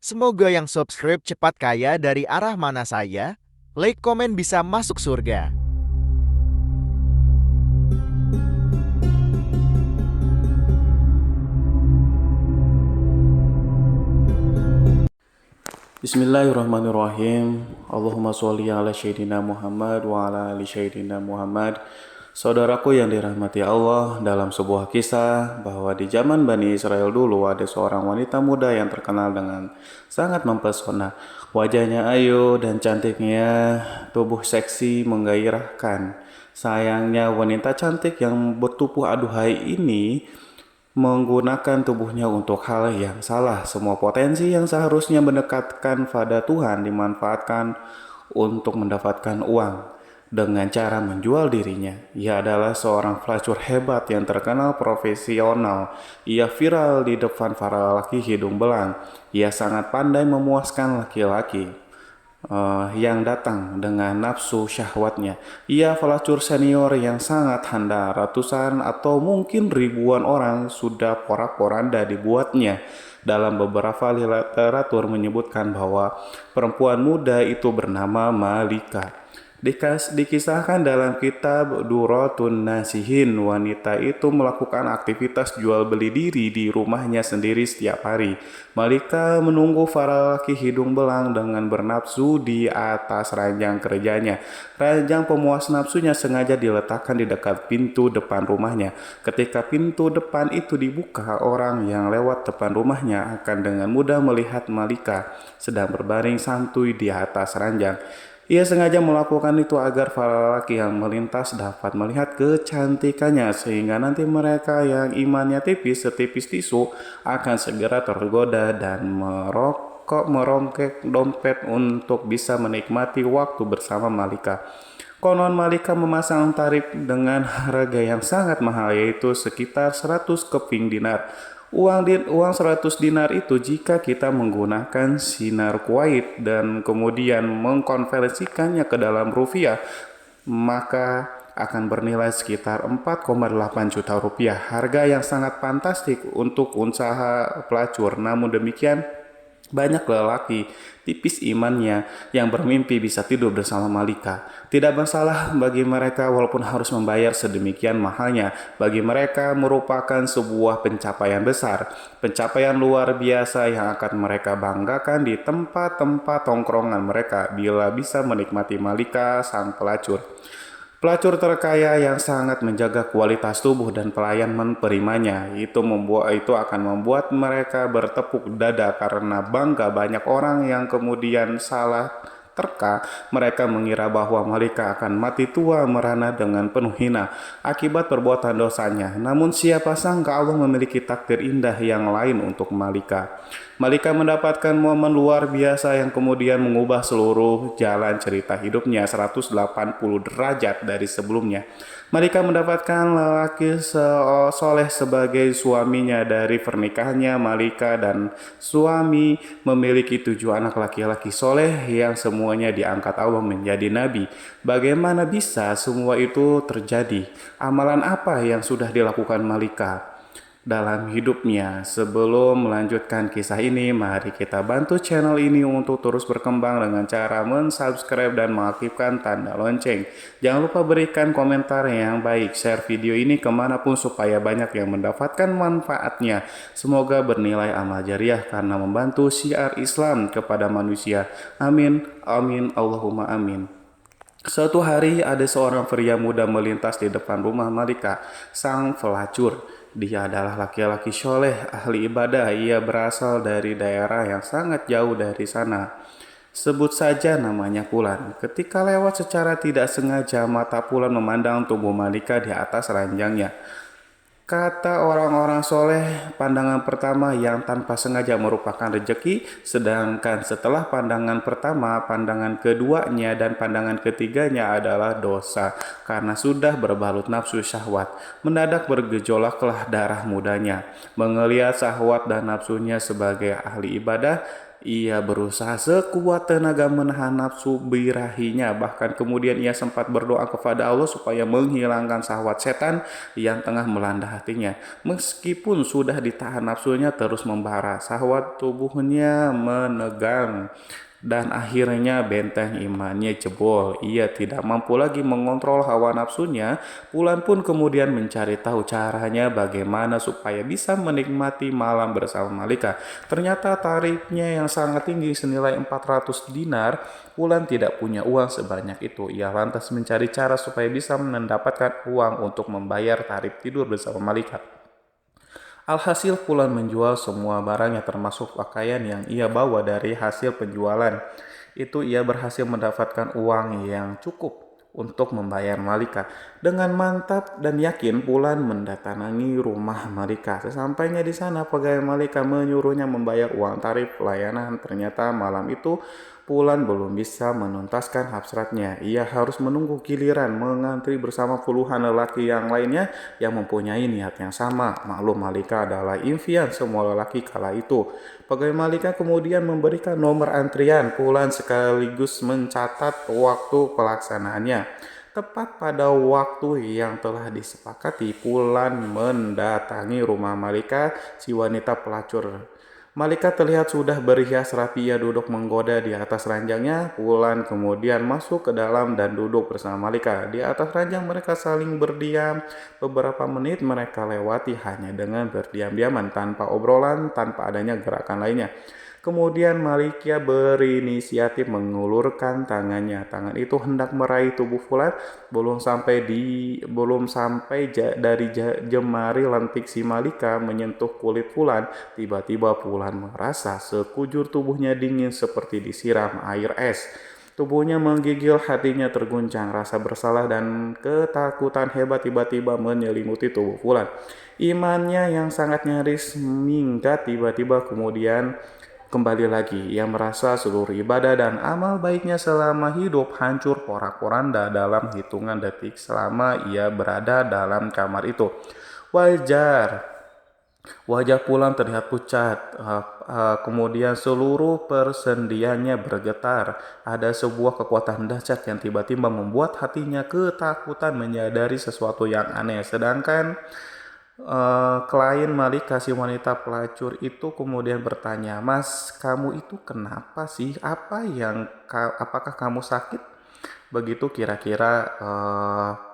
Semoga yang subscribe cepat kaya dari arah mana saya, like komen bisa masuk surga. Bismillahirrahmanirrahim. Allahumma sholli ala Sayyidina Muhammad wa ala ali Sayyidina Muhammad. Saudaraku yang dirahmati Allah, dalam sebuah kisah bahwa di zaman Bani Israel dulu ada seorang wanita muda yang terkenal dengan sangat mempesona. Wajahnya ayu dan cantiknya, tubuh seksi menggairahkan. Sayangnya wanita cantik yang bertubuh aduhai ini menggunakan tubuhnya untuk hal yang salah. Semua potensi yang seharusnya mendekatkan pada Tuhan dimanfaatkan untuk mendapatkan uang dengan cara menjual dirinya. Ia adalah seorang pelacur hebat yang terkenal profesional. Ia viral di depan para laki hidung belang. Ia sangat pandai memuaskan laki-laki yang datang dengan nafsu syahwatnya. Ia pelacur senior yang sangat handal. Ratusan atau mungkin ribuan orang sudah porak-poranda dibuatnya. Dalam beberapa literatur menyebutkan bahwa perempuan muda itu bernama Malika. Dikisahkan dalam kitab Duratun Nasihin, wanita itu melakukan aktivitas jual beli diri di rumahnya sendiri setiap hari. Malika menunggu para laki hidung belang dengan bernafsu di atas ranjang kerjanya. Ranjang pemuas nafsunya sengaja diletakkan di dekat pintu depan rumahnya. Ketika pintu depan itu dibuka, orang yang lewat depan rumahnya akan dengan mudah melihat Malika sedang berbaring santuy di atas ranjang. Ia sengaja melakukan itu agar para lelaki yang melintas dapat melihat kecantikannya, sehingga nanti mereka yang imannya tipis setipis tisu akan segera tergoda dan merongkek dompet untuk bisa menikmati waktu bersama Malika. Konon Malika memasang tarif dengan harga yang sangat mahal, yaitu sekitar 100 keping dinar. Uang 100 dinar itu jika kita menggunakan sinar Kuwait dan kemudian mengkonversikannya ke dalam rupiah, maka akan bernilai sekitar 4,8 juta rupiah. Harga yang sangat fantastik untuk usaha pelacur. Namun demikian, banyak lelaki tipis imannya yang bermimpi bisa tidur bersama Malika. Tidak masalah bagi mereka walaupun harus membayar sedemikian mahalnya. Bagi mereka merupakan sebuah pencapaian besar, pencapaian luar biasa yang akan mereka banggakan di tempat-tempat tongkrongan mereka bila bisa menikmati Malika sang pelacur. Pelacur terkaya yang sangat menjaga kualitas tubuh dan pelayan memperimanya. Itu akan membuat mereka bertepuk dada karena bangga. Banyak orang yang kemudian salah terka. Mereka mengira bahwa Malika akan mati tua merana dengan penuh hina akibat perbuatan dosanya. Namun siapa sangka Allah memiliki takdir indah yang lain untuk Malika. Malika mendapatkan momen luar biasa yang kemudian mengubah seluruh jalan cerita hidupnya 180 derajat dari sebelumnya. Malika mendapatkan lelaki soleh sebagai suaminya. Dari pernikahannya, Malika dan suami memiliki 7 anak laki-laki soleh yang semuanya diangkat Allah menjadi nabi. Bagaimana bisa semua itu terjadi? Amalan apa yang sudah dilakukan Malika dalam hidupnya? Sebelum melanjutkan kisah ini, mari kita bantu channel ini untuk terus berkembang dengan cara mensubscribe dan mengaktifkan tanda lonceng. Jangan lupa berikan komentar yang baik, share video ini kemanapun supaya banyak yang mendapatkan manfaatnya. Semoga bernilai amal jariah karena membantu syiar Islam kepada manusia. Amin, amin, Allahumma amin. Suatu hari ada seorang pria muda melintas di depan rumah Malika, sang pelacur. Dia adalah laki-laki soleh, ahli ibadah. Ia berasal dari daerah yang sangat jauh dari sana. Sebut saja namanya Pulan. Ketika lewat secara tidak sengaja, mata Pulan memandang tubuh Malika di atas ranjangnya. Kata orang-orang soleh, pandangan pertama yang tanpa sengaja merupakan rejeki, sedangkan setelah pandangan pertama, pandangan keduanya dan pandangan ketiganya adalah dosa, karena sudah berbalut nafsu syahwat. Mendadak bergejolaklah darah mudanya. Mengelihat syahwat dan nafsunya sebagai ahli ibadah, Ia berusaha sekuat tenaga menahan nafsu birahinya. Bahkan kemudian ia sempat berdoa kepada Allah supaya menghilangkan syahwat setan yang tengah melanda hatinya. Meskipun sudah ditahan nafsunya terus membara, syahwat tubuhnya menegang. Dan akhirnya benteng imannya jebol. Ia tidak mampu lagi mengontrol hawa nafsunya. Wulan pun kemudian mencari tahu caranya bagaimana supaya bisa menikmati malam bersama Malika. Ternyata tarifnya yang sangat tinggi senilai 400 dinar. Wulan tidak punya uang sebanyak itu. Ia lantas mencari cara supaya bisa mendapatkan uang untuk membayar tarif tidur bersama Malika. Alhasil Fulan menjual semua barangnya termasuk pakaian yang ia bawa dari hasil penjualan. Itu ia berhasil mendapatkan uang yang cukup untuk membayar Malika. Dengan mantap dan yakin Fulan mendatangi rumah Malika. Sesampainya di sana pegawai Malika menyuruhnya membayar uang tarif pelayanan. Ternyata malam itu Fulan belum bisa menuntaskan hasratnya. Ia harus menunggu giliran mengantri bersama puluhan lelaki yang lainnya yang mempunyai niat yang sama. Maklum Malika adalah impian semua lelaki kala itu. Pegawai Malika kemudian memberikan nomor antrian Fulan sekaligus mencatat waktu pelaksanaannya. Tepat pada waktu yang telah disepakati, Fulan mendatangi rumah Malika, si wanita pelacur. Malika terlihat sudah berhias rapi. Ia duduk menggoda di atas ranjangnya. Wulan kemudian masuk ke dalam dan duduk bersama Malika. Di atas ranjang mereka saling berdiam. Beberapa menit mereka lewati hanya dengan berdiam-diaman, tanpa obrolan, tanpa adanya gerakan lainnya. Kemudian Malika berinisiatif mengulurkan tangannya. Tangan itu hendak meraih tubuh Fulan. Belum sampai dari jemari lentik si Malika menyentuh kulit Fulan. Tiba-tiba Fulan merasa sekujur tubuhnya dingin seperti disiram air es. Tubuhnya menggigil, hatinya terguncang, rasa bersalah dan ketakutan hebat tiba-tiba menyelimuti tubuh Fulan. Imannya yang sangat nyaris minggat tiba-tiba kemudian kembali lagi. Ia merasa seluruh ibadah dan amal baiknya selama hidup hancur porak-poranda dalam hitungan detik selama ia berada dalam kamar itu. Wajar Wajah Pulang terlihat pucat, kemudian seluruh persendiannya bergetar. Ada sebuah kekuatan dahsyat yang tiba-tiba membuat hatinya ketakutan menyadari sesuatu yang aneh. Sedangkan klien Malika, si wanita pelacur itu kemudian bertanya, "Mas, kamu itu kenapa sih? Apakah kamu sakit?" Begitu kira-kira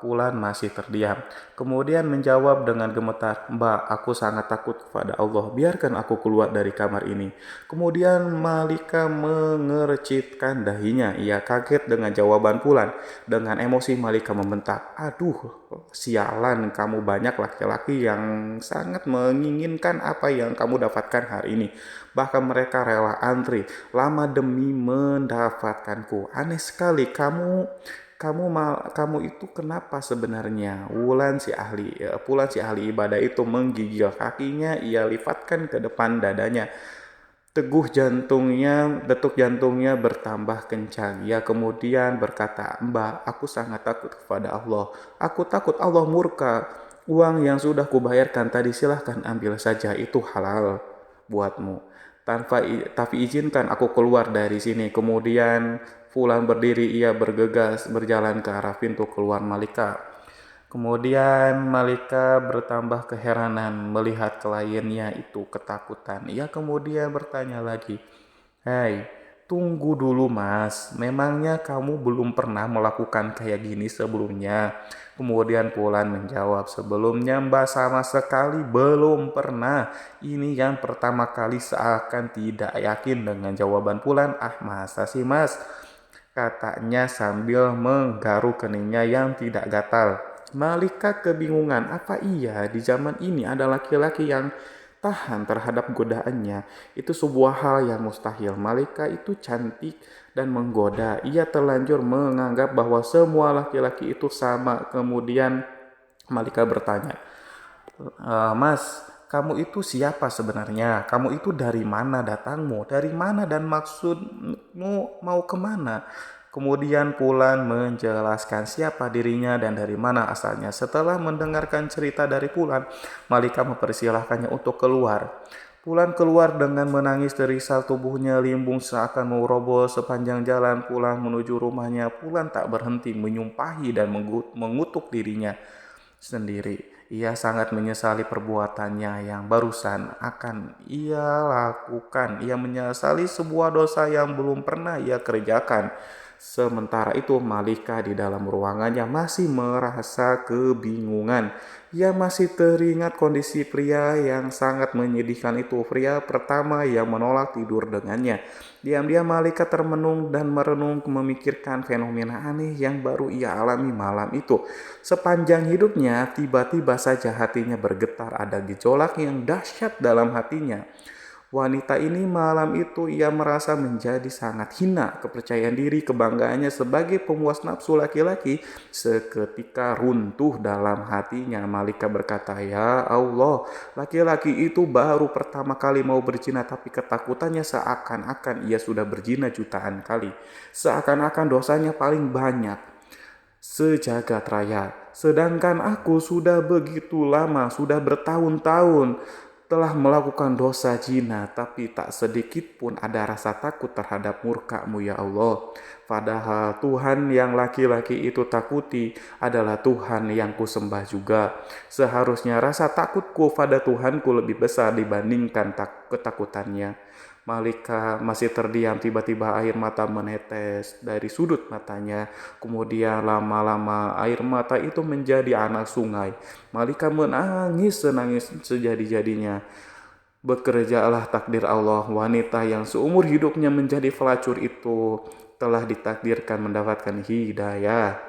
Fulan masih terdiam. Kemudian menjawab dengan gemetar, "Mbak, aku sangat takut kepada Allah. Biarkan aku keluar dari kamar ini." Kemudian Malika mengercitkan dahinya. Ia kaget dengan jawaban Fulan. Dengan emosi Malika membentak, "Aduh, sialan, kamu banyak laki-laki yang sangat menginginkan apa yang kamu dapatkan hari ini. Bahkan mereka rela antri lama demi mendapatkanku. Aneh sekali, kamu itu kenapa sebenarnya?" Pulan si ahli ibadah itu menggigil kakinya. Ia lifatkan ke depan dadanya. Detuk jantungnya bertambah kencang. Ia kemudian berkata, "Mbak, aku sangat takut kepada Allah. Aku takut Allah murka. Uang yang sudah kubayarkan tadi silahkan ambil saja, itu halal buatmu. Tapi izinkan aku keluar dari sini." Kemudian Fulan berdiri, ia bergegas berjalan ke arah pintu keluar Malika. Kemudian Malika bertambah keheranan melihat kliennya itu ketakutan. Ia kemudian bertanya lagi, "Hei, tunggu dulu mas, memangnya kamu belum pernah melakukan kayak gini sebelumnya?" Kemudian Fulan menjawab, "Sebelumnya mbak sama sekali belum pernah. Ini yang pertama kali." Seakan tidak yakin dengan jawaban Fulan. "Ah masa sih mas?" katanya sambil menggaruk keningnya yang tidak gatal. Malika kebingungan, apa iya di zaman ini ada laki-laki yang tahan terhadap godaannya? Itu sebuah hal yang mustahil. Malika itu cantik dan menggoda. Ia terlanjur menganggap bahwa semua laki-laki itu sama. Kemudian Malika bertanya, "Mas, kamu itu siapa sebenarnya? Kamu itu dari mana datangmu? Dari mana dan maksudmu mau kemana?" Kemudian Fulan menjelaskan siapa dirinya dan dari mana asalnya. Setelah mendengarkan cerita dari Fulan, Malika mempersilahkannya untuk keluar. Pulan keluar dengan menangis terisal, tubuhnya limbung seakan mau roboh sepanjang jalan Pulan menuju rumahnya. Pulan tak berhenti menyumpahi dan mengutuk dirinya sendiri. Ia sangat menyesali perbuatannya yang barusan akan ia lakukan. Ia menyesali sebuah dosa yang belum pernah ia kerjakan. Sementara itu Malika di dalam ruangannya masih merasa kebingungan. Ia masih teringat kondisi pria yang sangat menyedihkan itu. Pria pertama yang menolak tidur dengannya. Diam-diam Malika termenung dan merenung memikirkan fenomena aneh yang baru ia alami malam itu. Sepanjang hidupnya tiba-tiba saja hatinya bergetar, ada gejolak yang dahsyat dalam hatinya. Wanita ini malam itu ia merasa menjadi sangat hina. Kepercayaan diri, kebanggaannya sebagai pemuas nafsu laki-laki seketika runtuh dalam hatinya. Malika berkata, "Ya Allah, laki-laki itu baru pertama kali mau berzina, tapi ketakutannya seakan-akan ia sudah berzina jutaan kali. Seakan-akan dosanya paling banyak sejagat raya. Sedangkan aku sudah begitu lama, sudah bertahun-tahun telah melakukan dosa zina, tapi tak sedikit pun ada rasa takut terhadap murka-Mu ya Allah. Padahal Tuhan yang laki-laki itu takuti adalah Tuhan yang kusembah juga. Seharusnya rasa takutku pada Tuhanku lebih besar dibandingkan ketakutannya." Malika masih terdiam, tiba-tiba air mata menetes dari sudut matanya. Kemudian lama-lama air mata itu menjadi anak sungai. Malika menangis senangis sejadi-jadinya. Bekerjalah takdir Allah, wanita yang seumur hidupnya menjadi pelacur itu telah ditakdirkan mendapatkan hidayah.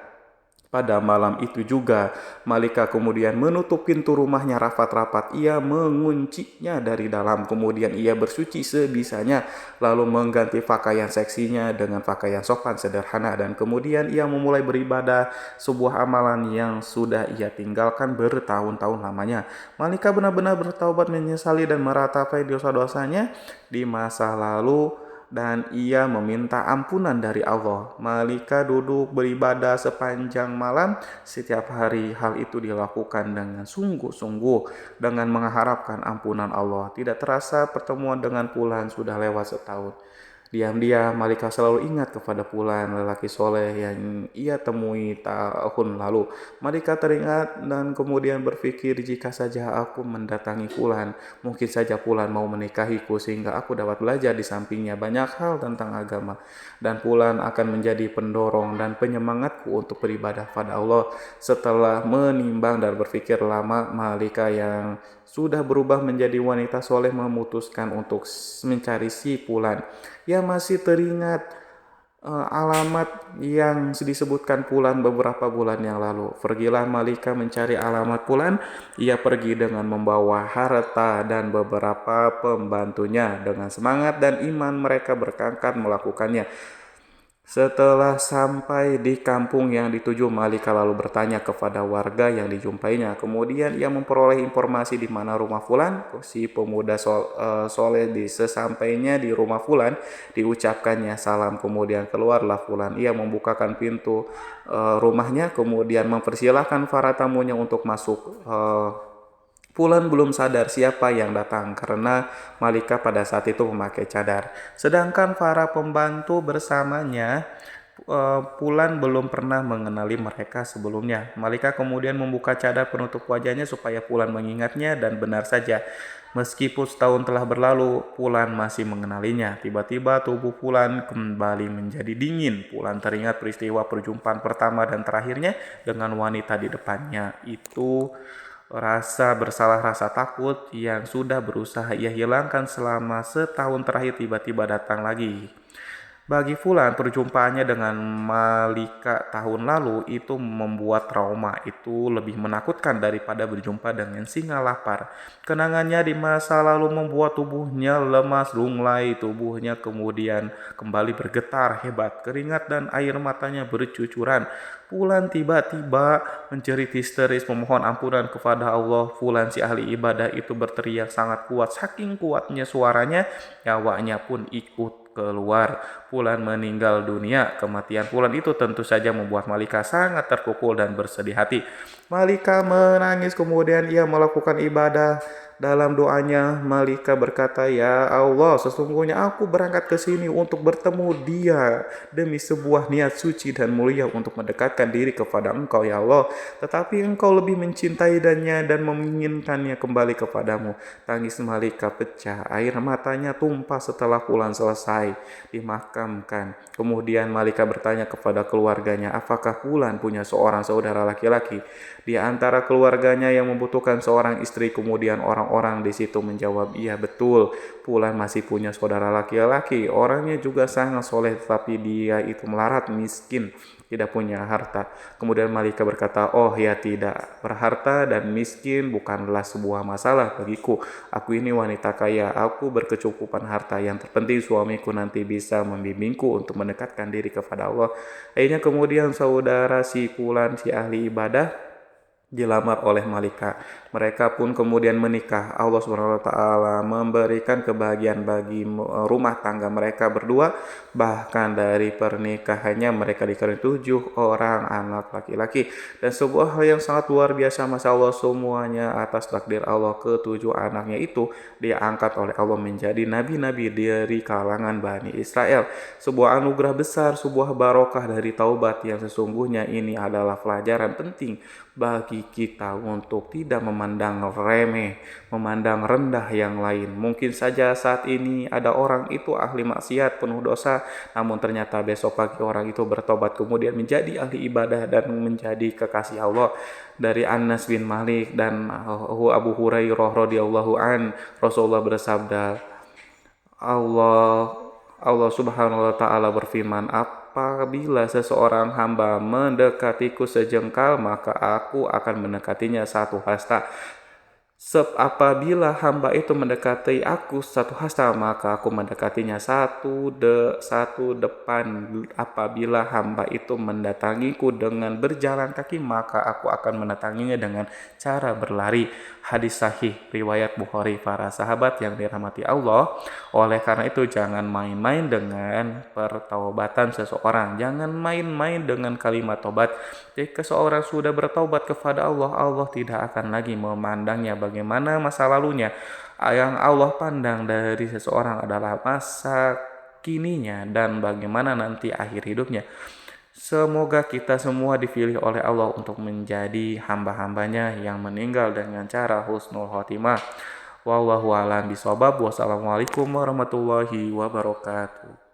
Pada malam itu juga, Malika kemudian menutup pintu rumahnya rapat-rapat. Ia menguncinya dari dalam, kemudian ia bersuci sebisanya, lalu mengganti pakaian seksinya dengan pakaian sopan sederhana, dan kemudian ia memulai beribadah, sebuah amalan yang sudah ia tinggalkan bertahun-tahun lamanya. Malika benar-benar bertaubat, menyesali dan meratapi dosa-dosanya di masa lalu, dan ia meminta ampunan dari Allah. Malika duduk beribadah sepanjang malam setiap hari. Hal itu dilakukan dengan sungguh-sungguh, dengan mengharapkan ampunan Allah. Tidak terasa pertemuan dengan Pulan sudah lewat setahun. Diam-diam Malika selalu ingat kepada Pulan, lelaki soleh yang ia temui tahun lalu. Malika teringat dan kemudian berpikir, jika saja aku mendatangi Pulan, mungkin saja Pulan mau menikahiku sehingga aku dapat belajar di sampingnya banyak hal tentang agama. Dan Pulan akan menjadi pendorong dan penyemangatku untuk beribadah pada Allah. Setelah menimbang dan berpikir lama, Malika yang sudah berubah menjadi wanita soleh memutuskan untuk mencari si Pulan. Ia masih teringat alamat yang disebutkan Pulan beberapa bulan yang lalu. Pergilah Malika mencari alamat Pulan. Ia pergi dengan membawa harta dan beberapa pembantunya. Dengan semangat dan iman mereka berangkat melakukannya. Setelah sampai di kampung yang dituju, Malika lalu bertanya kepada warga yang dijumpainya. Kemudian ia memperoleh informasi di mana rumah Fulan. Si pemuda soleh sesampainya di rumah Fulan, diucapkannya salam. Kemudian keluarlah Fulan. Ia membukakan pintu rumahnya, kemudian mempersilahkan para tamunya untuk masuk. Pulan belum sadar siapa yang datang karena Malika pada saat itu memakai cadar. Sedangkan para pembantu bersamanya, Pulan belum pernah mengenali mereka sebelumnya. Malika kemudian membuka cadar penutup wajahnya supaya Pulan mengingatnya, dan benar saja, meskipun setahun telah berlalu, Pulan masih mengenalinya. Tiba-tiba tubuh Pulan kembali menjadi dingin. Pulan teringat peristiwa perjumpaan pertama dan terakhirnya dengan wanita di depannya. Itu rasa bersalah, rasa takut yang sudah berusaha ia hilangkan selama setahun terakhir tiba-tiba datang lagi. Bagi Fulan, perjumpaannya dengan Malika tahun lalu itu membuat trauma. Itu lebih menakutkan daripada berjumpa dengan singa lapar. Kenangannya di masa lalu membuat tubuhnya lemas lunglai. Tubuhnya kemudian kembali bergetar hebat. Keringat dan air matanya bercucuran. Fulan tiba-tiba menjerit histeris memohon ampunan kepada Allah. Fulan si ahli ibadah itu berteriak sangat kuat. Saking kuatnya suaranya, nyawanya pun ikut keluar. Fulan meninggal dunia. Kematian Fulan itu tentu saja membuat Malika sangat terpukul dan bersedih hati. Malika menangis, kemudian ia melakukan ibadah Dalam doanya, Malika berkata, "Ya Allah, sesungguhnya aku berangkat ke sini untuk bertemu dia demi sebuah niat suci dan mulia untuk mendekatkan diri kepada Engkau, ya Allah. Tetapi Engkau lebih mencintai dan menginginkannya kembali kepadamu." Tangis Malika pecah, air matanya tumpah setelah Fulan selesai dimakamkan. Kemudian Malika bertanya kepada keluarganya, apakah Fulan punya seorang saudara laki-laki di antara keluarganya yang membutuhkan seorang istri? Kemudian orang-orang di situ menjawab, iya betul, Fulan masih punya saudara laki-laki. Orangnya juga sangat soleh, tetapi dia itu melarat, miskin, tidak punya harta. Kemudian Malika berkata, oh ya tidak, berharta dan miskin bukanlah sebuah masalah bagiku. Aku ini wanita kaya, aku berkecukupan harta. Yang terpenting suamiku nanti bisa membimbingku untuk mendekatkan diri kepada Allah. Akhirnya kemudian saudara si Fulan, si ahli ibadah, dilamar oleh Malika. Mereka pun kemudian menikah. Allah SWT memberikan kebahagiaan bagi rumah tangga mereka berdua. Bahkan dari pernikahannya mereka dikaruniai 7 orang anak laki-laki. Dan sebuah hal yang sangat luar biasa, Masya Allah, semuanya atas takdir Allah. Ke-7 anaknya itu diangkat oleh Allah menjadi nabi-nabi dari kalangan Bani Israel. Sebuah anugerah besar, sebuah barokah dari taubat yang sesungguhnya ini adalah pelajaran penting bagi kita untuk tidak memandang remeh, memandang rendah yang lain. Mungkin saja saat ini ada orang itu ahli maksiat, penuh dosa, namun ternyata besok pagi orang itu bertobat kemudian menjadi ahli ibadah dan menjadi kekasih Allah. Dari Anas bin Malik dan Abu Hurairah radhiyallahu an, Rasulullah bersabda, Allah Allah Subhanahu wa taala berfirman, apabila seseorang hamba mendekatiku sejengkal, maka aku akan mendekatinya 1 hasta. Apabila hamba itu mendekati aku 1 hasta, maka aku mendekatinya satu depan. Apabila hamba itu mendatangiku dengan berjalan kaki, maka aku akan mendatanginya dengan cara berlari. Hadis sahih riwayat Bukhari. Para sahabat yang dirahmati Allah, oleh karena itu jangan main-main dengan pertaubatan seseorang. Jangan main-main dengan kalimat tobat. Jika seorang sudah bertaubat kepada Allah, Allah tidak akan lagi memandangnya bagaimana masa lalunya. Yang Allah pandang dari seseorang adalah masa kininya dan bagaimana nanti akhir hidupnya. Semoga kita semua dipilih oleh Allah untuk menjadi hamba-hambanya yang meninggal dengan cara husnul khotimah. Wallahu a'lam bishawab. Wassalamualaikum warahmatullahi wabarakatuh.